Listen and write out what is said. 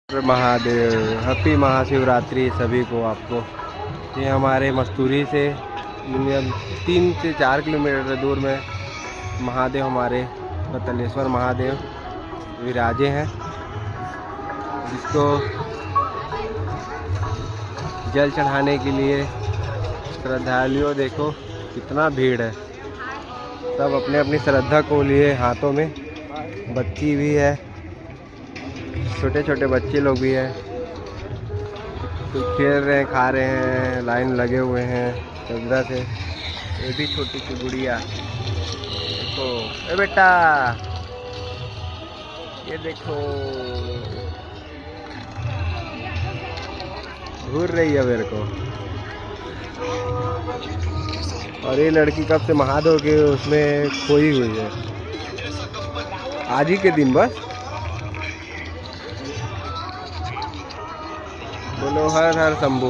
Mahadev, happy Mahashivratri सभी को। आपको ये हमारे मस्तूरी से 3 से 4 किलोमीटर दूर में महादेव, हमारे बतलेश्वर महादेव विराजे हैं, जिसको जल चढ़ाने के लिए श्रद्धालुओं देखो कितना भीड़ है। सब अपने अपनी श्रद्धा को लिए हाथों में, बच्ची भी है, छोटे छोटे बच्चे लोग भी हैं, तो खेल रहे हैं, खा रहे हैं, लाइन लगे हुए हैं श्रद्धा से। ये भी छोटी सी गुड़िया देखो, ए बेटा ये देखो घूर रही है मेरे को। और ये लड़की कब से महादेव के उसमें खोई हुई है, आज ही के दिन बस। बोलो हर हर शंभू।